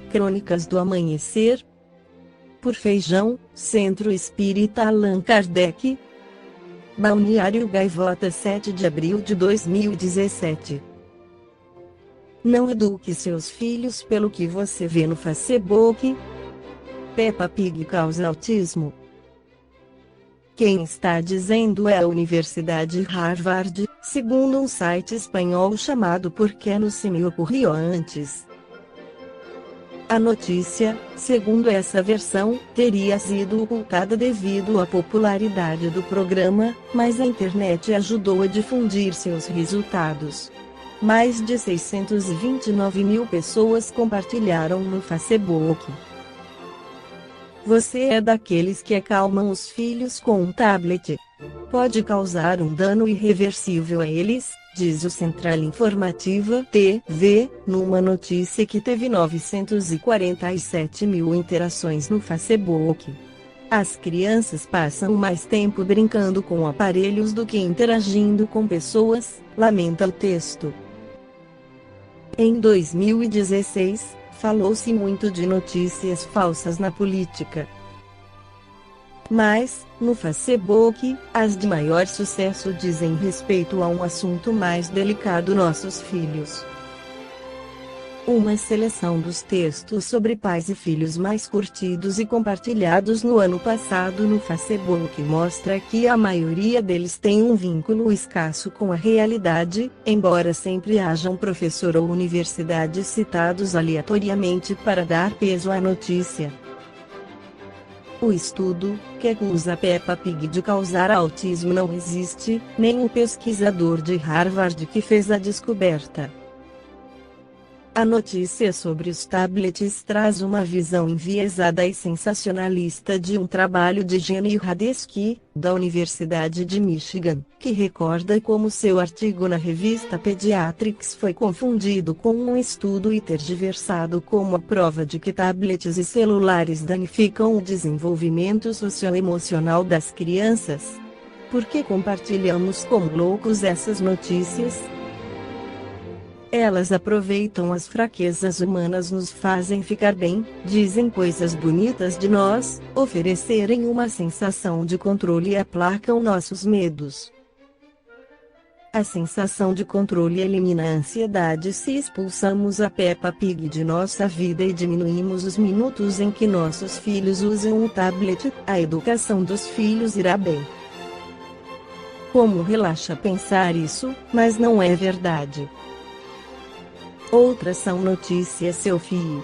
Crônicas do Amanhecer. Por Feijão, Centro Espírita Allan Kardec. Balneário Gaivota, 7 de abril de 2017. Não eduque seus filhos pelo que você vê no Facebook. Peppa Pig causa autismo. Quem está dizendo é a Universidade Harvard, segundo um site espanhol chamado Por que no se me ocorrió antes. A notícia, segundo essa versão, teria sido ocultada devido à popularidade do programa, mas a internet ajudou a difundir seus resultados. Mais de 629 mil pessoas compartilharam no Facebook. Você é daqueles que acalmam os filhos com um tablet? Pode causar um dano irreversível a eles, diz o Central Informativa TV, numa notícia que teve 947 mil interações no Facebook. As crianças passam mais tempo brincando com aparelhos do que interagindo com pessoas, lamenta o texto. Em 2016, falou-se muito de notícias falsas na política. Mas, no Facebook, as de maior sucesso dizem respeito a um assunto mais delicado: nossos filhos. Uma seleção dos textos sobre pais e filhos mais curtidos e compartilhados no ano passado no Facebook mostra que a maioria deles tem um vínculo escasso com a realidade, embora sempre haja um professor ou universidade citados aleatoriamente para dar peso à notícia. O estudo, que acusa Peppa Pig de causar autismo, não existe, nem o pesquisador de Harvard que fez a descoberta. A notícia sobre os tablets traz uma visão enviesada e sensacionalista de um trabalho de Jenny Radesky, da Universidade de Michigan, que recorda como seu artigo na revista Pediatrics foi confundido com um estudo e tergiversado como a prova de que tablets e celulares danificam o desenvolvimento socioemocional das crianças. Por que compartilhamos como loucos essas notícias? Elas aproveitam as fraquezas humanas, nos fazem ficar bem, dizem coisas bonitas de nós, oferecerem uma sensação de controle e aplacam nossos medos. A sensação de controle elimina a ansiedade se expulsamos a Peppa Pig de nossa vida e diminuímos os minutos em que nossos filhos usam o tablet, a educação dos filhos irá bem. Como relaxa pensar isso, mas não é verdade. Outras são notícias selfie.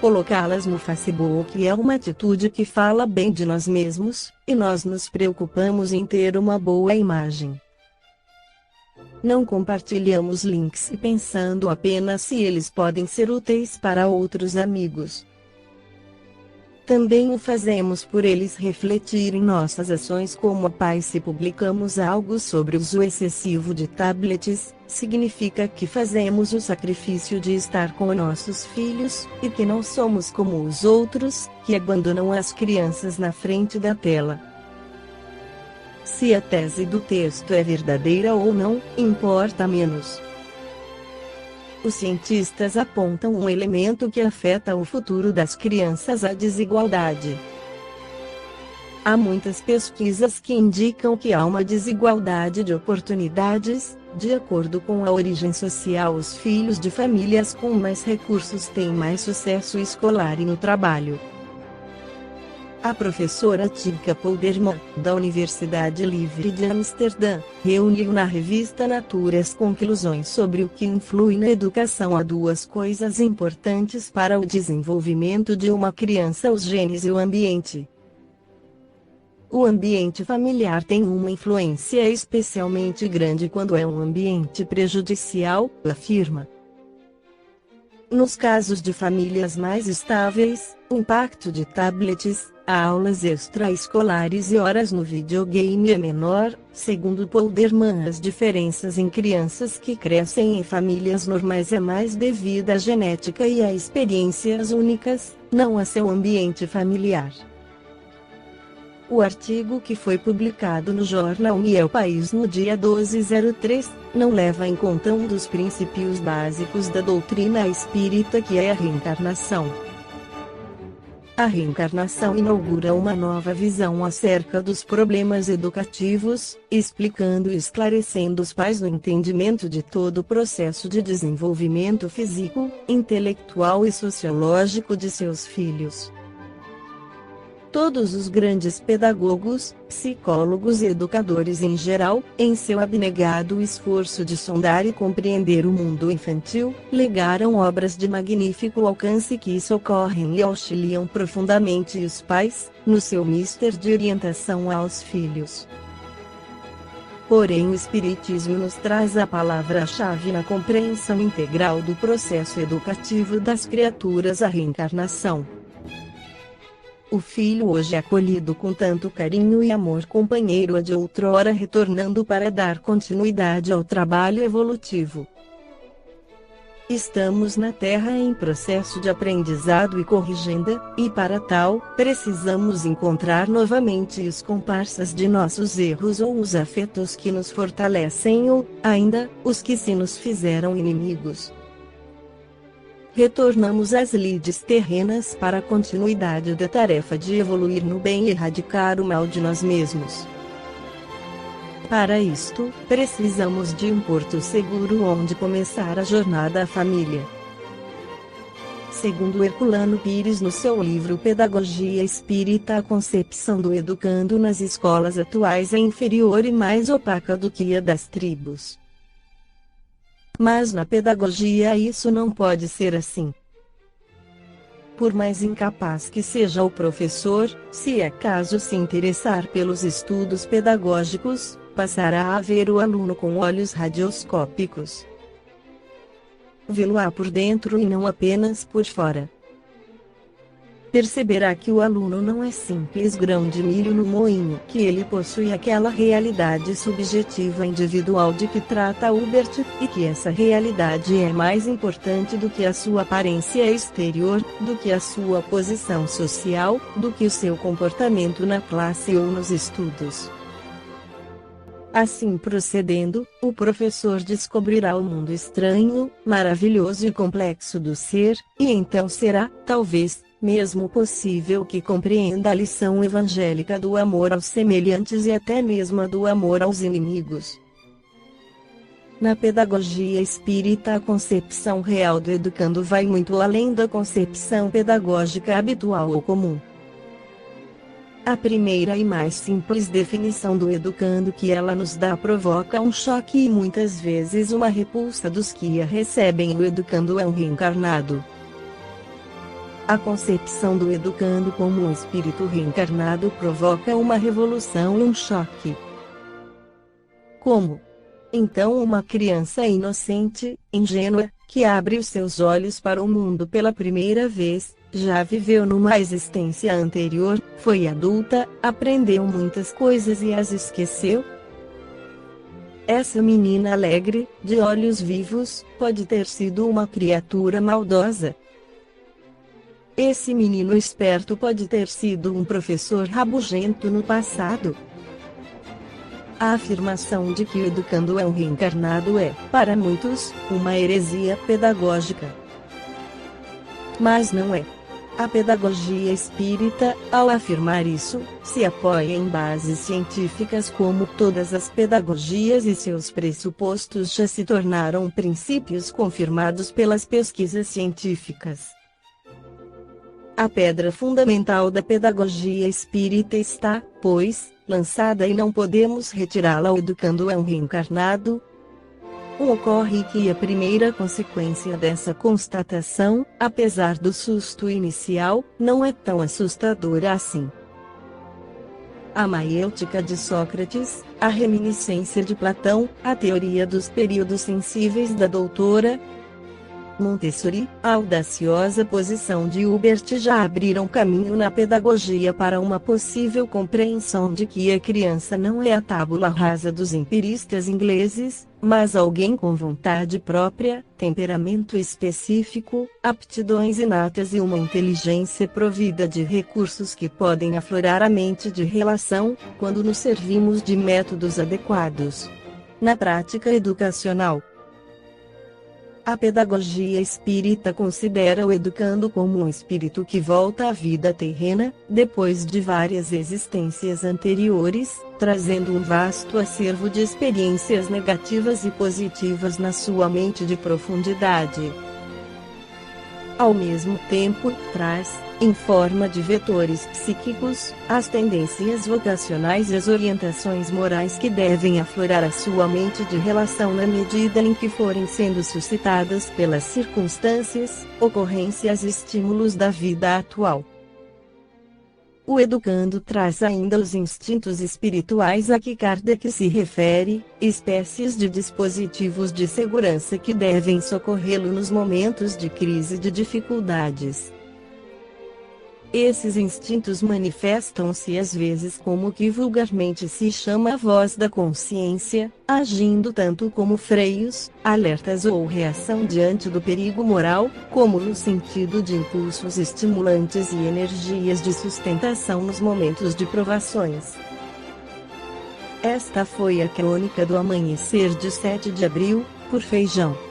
Colocá-las no Facebook é uma atitude que fala bem de nós mesmos, e nós nos preocupamos em ter uma boa imagem. Não compartilhamos links pensando apenas se eles podem ser úteis para outros amigos. Também o fazemos por eles refletirem nossas ações como pais. Se publicamos algo sobre o uso excessivo de tablets, significa que fazemos o sacrifício de estar com nossos filhos, e que não somos como os outros, que abandonam as crianças na frente da tela. Se a tese do texto é verdadeira ou não, importa menos. Os cientistas apontam um elemento que afeta o futuro das crianças: a desigualdade. Há muitas pesquisas que indicam que há uma desigualdade de oportunidades. De acordo com a origem social, os filhos de famílias com mais recursos têm mais sucesso escolar e no trabalho. A professora Tinka Polderman, da Universidade Livre de Amsterdã, reuniu na revista Nature as conclusões sobre o que influi na educação. Há duas coisas importantes para o desenvolvimento de uma criança: os genes e o ambiente. O ambiente familiar tem uma influência especialmente grande quando é um ambiente prejudicial, afirma. Nos casos de famílias mais estáveis, o impacto de tablets, aulas extraescolares e horas no videogame é menor. Segundo Polderman, as diferenças em crianças que crescem em famílias normais é mais devido à genética e a experiências únicas, não a seu ambiente familiar. O artigo, que foi publicado no jornal E o País no dia 12/03, não leva em conta um dos princípios básicos da doutrina espírita, que é a reencarnação. A reencarnação inaugura uma nova visão acerca dos problemas educativos, explicando e esclarecendo os pais no entendimento de todo o processo de desenvolvimento físico, intelectual e sociológico de seus filhos. Todos os grandes pedagogos, psicólogos e educadores em geral, em seu abnegado esforço de sondar e compreender o mundo infantil, legaram obras de magnífico alcance que socorrem e auxiliam profundamente os pais, no seu mister de orientação aos filhos. Porém, o Espiritismo nos traz a palavra-chave na compreensão integral do processo educativo das criaturas, a reencarnação. O filho hoje acolhido com tanto carinho e amor companheiro a de outrora retornando para dar continuidade ao trabalho evolutivo. Estamos na Terra em processo de aprendizado e corrigenda, e para tal, precisamos encontrar novamente os comparsas de nossos erros ou os afetos que nos fortalecem ou, ainda, os que se nos fizeram inimigos. Retornamos às lides terrenas para a continuidade da tarefa de evoluir no bem e erradicar o mal de nós mesmos. Para isto, precisamos de um porto seguro onde começar a jornada à família. Segundo Herculano Pires no seu livro Pedagogia Espírita, a concepção do educando nas escolas atuais é inferior e mais opaca do que a das tribos. Mas na pedagogia isso não pode ser assim. Por mais incapaz que seja o professor, se é caso se interessar pelos estudos pedagógicos, passará a ver o aluno com olhos radioscópicos. Vê-lo-á por dentro e não apenas por fora. Perceberá que o aluno não é simples grão de milho no moinho, que ele possui aquela realidade subjetiva individual de que trata Hubert, e que essa realidade é mais importante do que a sua aparência exterior, do que a sua posição social, do que o seu comportamento na classe ou nos estudos. Assim procedendo, o professor descobrirá o mundo estranho, maravilhoso e complexo do ser, e então será, talvez, mesmo possível que compreenda a lição evangélica do amor aos semelhantes e até mesmo a do amor aos inimigos. Na pedagogia espírita, a concepção real do educando vai muito além da concepção pedagógica habitual ou comum. A primeira e mais simples definição do educando que ela nos dá provoca um choque e muitas vezes uma repulsa dos que a recebem. O educando é um reencarnado. A concepção do educando como um espírito reencarnado provoca uma revolução e um choque. Como? Então uma criança inocente, ingênua, que abre os seus olhos para o mundo pela primeira vez, já viveu numa existência anterior, foi adulta, aprendeu muitas coisas e as esqueceu? Essa menina alegre, de olhos vivos, pode ter sido uma criatura maldosa. Esse menino esperto pode ter sido um professor rabugento no passado. A afirmação de que o educando é um reencarnado é, para muitos, uma heresia pedagógica. Mas não é. A pedagogia espírita, ao afirmar isso, se apoia em bases científicas como todas as pedagogias e seus pressupostos já se tornaram princípios confirmados pelas pesquisas científicas. A pedra fundamental da pedagogia espírita está, pois, lançada e não podemos retirá-la. O educando é um reencarnado. Ocorre que a primeira consequência dessa constatação, apesar do susto inicial, não é tão assustadora assim. A maiêutica de Sócrates, a reminiscência de Platão, a teoria dos períodos sensíveis da doutora Montessori, a audaciosa posição de Hubert já abriram caminho na pedagogia para uma possível compreensão de que a criança não é a tábula rasa dos empiristas ingleses, mas alguém com vontade própria, temperamento específico, aptidões inatas e uma inteligência provida de recursos que podem aflorar a mente de relação, quando nos servimos de métodos adequados. Na prática educacional, a pedagogia espírita considera o educando como um espírito que volta à vida terrena, depois de várias existências anteriores, trazendo um vasto acervo de experiências negativas e positivas na sua mente de profundidade. Ao mesmo tempo, traz, em forma de vetores psíquicos, as tendências vocacionais e as orientações morais que devem aflorar a sua mente de relação na medida em que forem sendo suscitadas pelas circunstâncias, ocorrências e estímulos da vida atual. O educando traz ainda os instintos espirituais a que Kardec se refere, espécies de dispositivos de segurança que devem socorrê-lo nos momentos de crise e de dificuldades. Esses instintos manifestam-se às vezes como o que vulgarmente se chama a voz da consciência, agindo tanto como freios, alertas ou reação diante do perigo moral, como no sentido de impulsos estimulantes e energias de sustentação nos momentos de provações. Esta foi a crônica do amanhecer de 7 de abril, por Feijão.